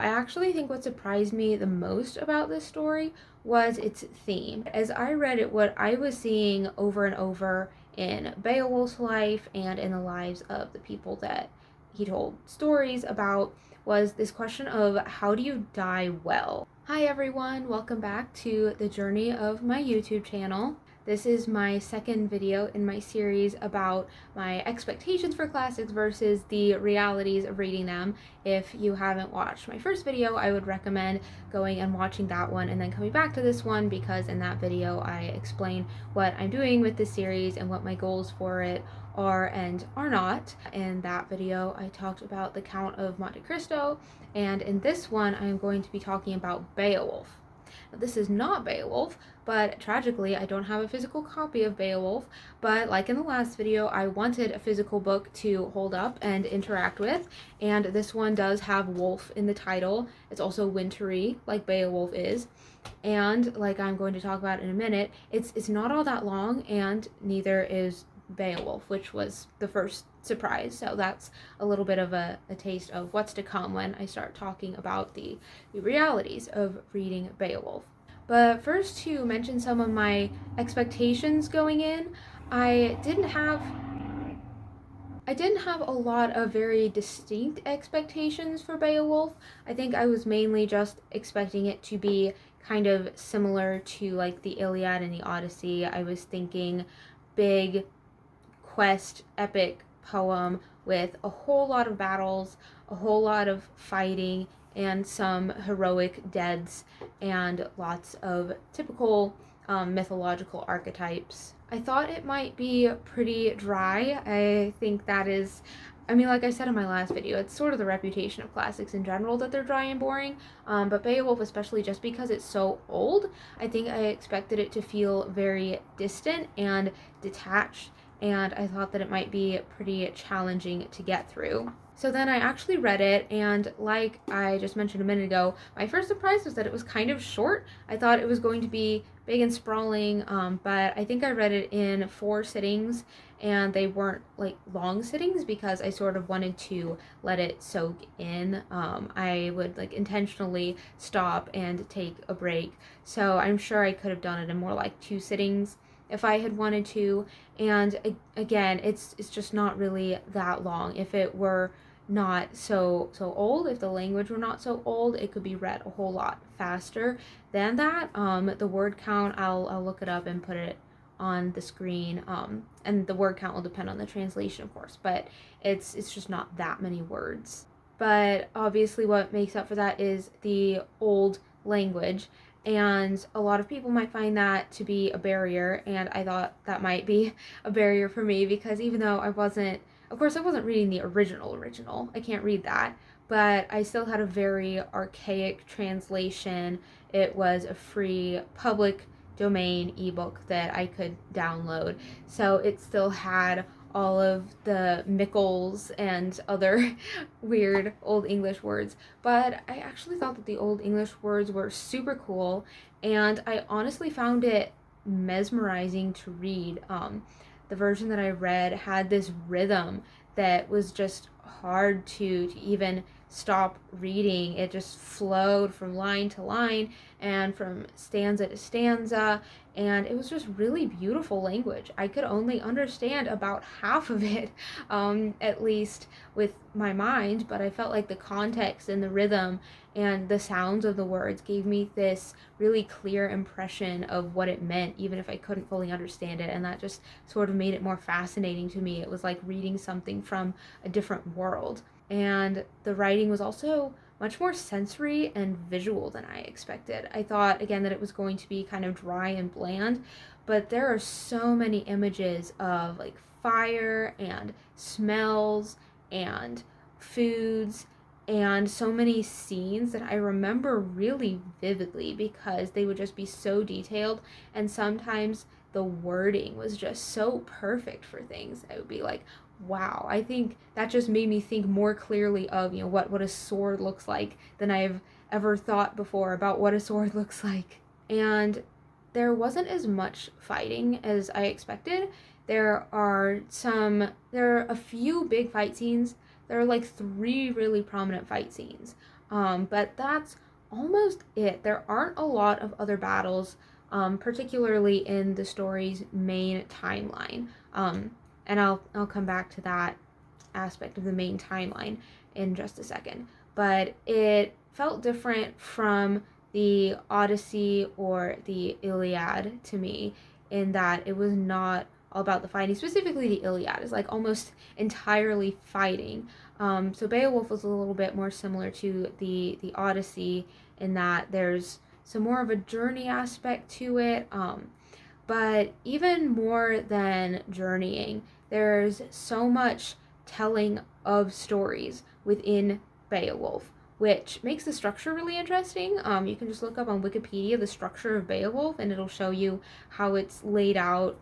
I actually think what surprised me the most about this story was its theme. As I read it, what I was seeing over and over in Beowulf's life and in the lives of the people that he told stories about was this question of how do you die well? Hi everyone, welcome back to the journey of my YouTube channel. This is my second video in my series about my expectations for classics versus the realities of reading them. If you haven't watched my first video, I would recommend going and watching that one and then coming back to this one, because in that video I explain what I'm doing with this series and what my goals for it are and are not. In that video I talked about the Count of Monte Cristo, and in this one I'm going to be talking about Beowulf. This is not Beowulf, but tragically I don't have a physical copy of Beowulf, but like in the last video, I wanted a physical book to hold up and interact with, and this one does have wolf in the title. It's also wintry, like Beowulf is, and like I'm going to talk about in a minute, it's not all that long, and neither is Beowulf, which was the first surprise. So that's a little bit of a taste of what's to come when I start talking about the realities of reading Beowulf. But first, to mention some of my expectations going in, I didn't have a lot of very distinct expectations for Beowulf. I think I was mainly just expecting it to be kind of similar to like the Iliad and the Odyssey. I was thinking big quest epic poem with a whole lot of battles, a whole lot of fighting, and some heroic deaths, and lots of typical mythological archetypes. I thought it might be pretty dry. I think that is, I mean, like I said in my last video, it's sort of the reputation of classics in general that they're dry and boring, but Beowulf especially, just because it's so old, I think I expected it to feel very distant and detached, and I thought that it might be pretty challenging to get through. So then I actually read it, and like I just mentioned a minute ago, my first surprise was that it was kind of short. I thought it was going to be big and sprawling, but I think I read it in 4 sittings, and they weren't like long sittings because I sort of wanted to let it soak in. I would like intentionally stop and take a break, so I'm sure I could have done it in more like 2 sittings if I had wanted to. And again, it's just not really that long. If it were not so old, if the language were not so old, it could be read a whole lot faster than that. The word count, I'll look it up and put it on the screen, and the word count will depend on the translation, of course, but it's just not that many words. But obviously what makes up for that is the old language, and a lot of people might find that to be a barrier, and I thought that might be a barrier for me, because even though I wasn't reading the original, I can't read that, but I still had a very archaic translation. It was a free public domain ebook that I could download, so it still had all of the mickles and other weird Old English words, but I actually thought that the Old English words were super cool, and I honestly found it mesmerizing to read. The version that I read had this rhythm that was just hard to even stop reading. It just flowed from line to line and from stanza to stanza, and it was just really beautiful language. I could only understand about half of it, at least with my mind, but I felt like the context and the rhythm and the sounds of the words gave me this really clear impression of what it meant, even if I couldn't fully understand it, and that just sort of made it more fascinating to me. It was like reading something from a different world. And the writing was also much more sensory and visual than I expected. I thought, again, that it was going to be kind of dry and bland, but there are so many images of like fire and smells and foods and so many scenes that I remember really vividly, because they would just be so detailed, and sometimes the wording was just so perfect for things. I would be like, wow, I think that just made me think more clearly of, what a sword looks like than I've ever thought before about what a sword looks like. And there wasn't as much fighting as I expected. There are a few big fight scenes. There are like 3 really prominent fight scenes. But that's almost it. There aren't a lot of other battles, particularly in the story's main timeline. And I'll come back to that aspect of the main timeline in just a second. But it felt different from the Odyssey or the Iliad to me, in that it was not all about the fighting. Specifically, the Iliad is like almost entirely fighting. So Beowulf was a little bit more similar to the Odyssey, in that there's some more of a journey aspect to it. But even more than journeying, there's so much telling of stories within Beowulf, which makes the structure really interesting. You can just look up on Wikipedia the structure of Beowulf, and it'll show you how it's laid out,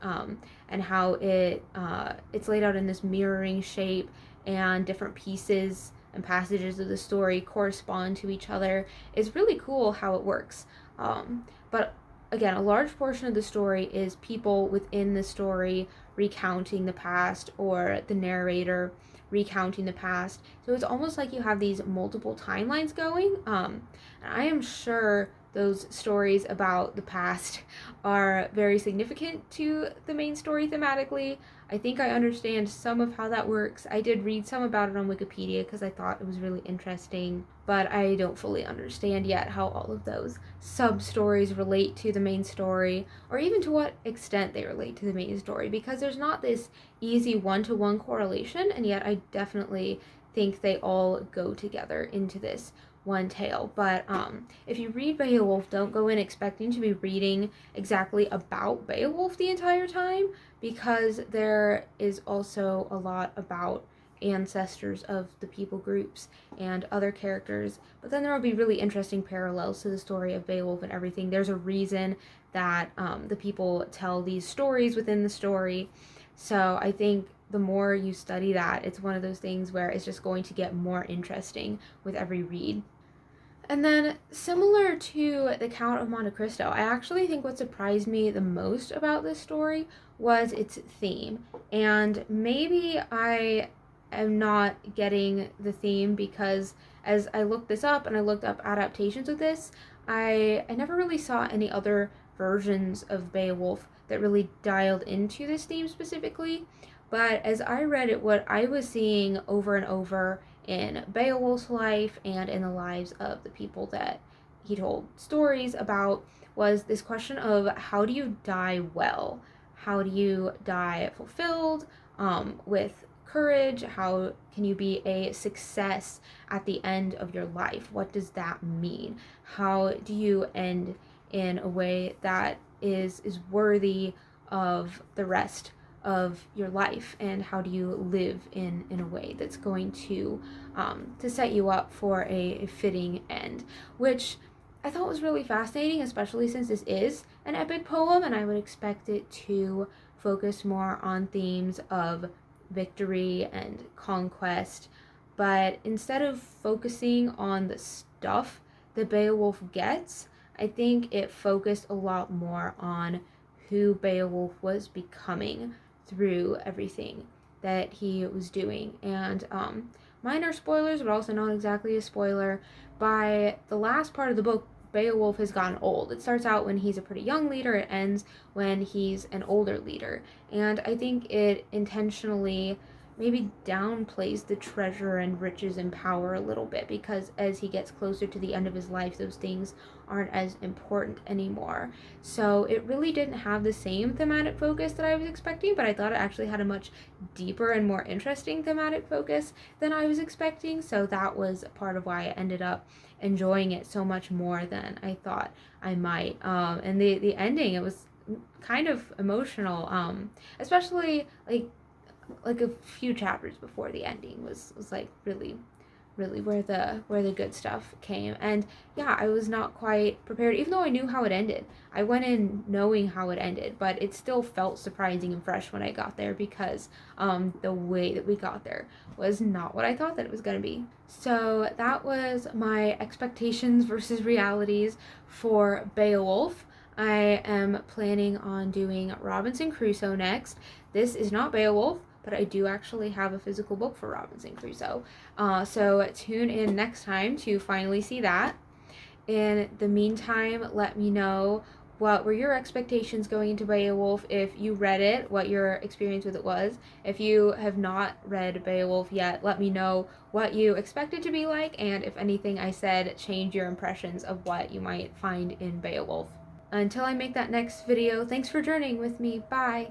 and how it's laid out in this mirroring shape, and different pieces and passages of the story correspond to each other. It's really cool how it works. But again, a large portion of the story is people within the story recounting the past, or the narrator recounting the past. So it's almost like you have these multiple timelines going. And I am sure those stories about the past are very significant to the main story thematically. I think I understand some of how that works. I did read some about it on Wikipedia because I thought it was really interesting, but I don't fully understand yet how all of those sub-stories relate to the main story, or even to what extent they relate to the main story, because there's not this easy one-to-one correlation, and yet I definitely think they all go together into this one tale. But if you read Beowulf, don't go in expecting to be reading exactly about Beowulf the entire time, because there is also a lot about ancestors of the people groups and other characters. But then there will be really interesting parallels to the story of Beowulf and everything. There's a reason that the people tell these stories within the story. So I think the more you study that, it's one of those things where it's just going to get more interesting with every read. And then, similar to The Count of Monte Cristo, I actually think what surprised me the most about this story was its theme. And maybe I am not getting the theme because as I looked this up and I looked up adaptations of this, I never really saw any other versions of Beowulf that really dialed into this theme specifically. But as I read it, what I was seeing over and over in Beowulf's life and in the lives of the people that he told stories about was this question of, how do you die well? How do you die fulfilled, with courage? How can you be a success at the end of your life? What does that mean? How do you end in a way that is worthy of the rest of your life, and how do you live in a way that's going to set you up for a fitting end, which I thought was really fascinating, especially since this is an epic poem, and I would expect it to focus more on themes of victory and conquest. But instead of focusing on the stuff that Beowulf gets, I think it focused a lot more on who Beowulf was becoming through everything that he was doing. And minor spoilers, but also not exactly a spoiler. By the last part of the book, Beowulf has gotten old. It starts out when he's a pretty young leader, it ends when he's an older leader. And I think it intentionally maybe downplays the treasure and riches and power a little bit, because as he gets closer to the end of his life, those things aren't as important anymore. So it really didn't have the same thematic focus that I was expecting, but I thought it actually had a much deeper and more interesting thematic focus than I was expecting. So that was part of why I ended up enjoying it so much more than I thought I might. And the ending, it was kind of emotional, especially like a few chapters before the ending was like really where the good stuff came. And yeah, I was not quite prepared, even though I knew how it ended. I went in knowing how it ended, but it still felt surprising and fresh when I got there, because the way that we got there was not what I thought that it was going to be. So that was my expectations versus realities for Beowulf. I am planning on doing Robinson Crusoe next. This is not Beowulf, but I do actually have a physical book for Robinson Crusoe. So tune in next time to finally see that. In the meantime, let me know what were your expectations going into Beowulf. If you read it, what your experience with it was. If you have not read Beowulf yet, let me know what you expect it to be like, and if anything I said changed your impressions of what you might find in Beowulf. Until I make that next video, thanks for journeying with me. Bye!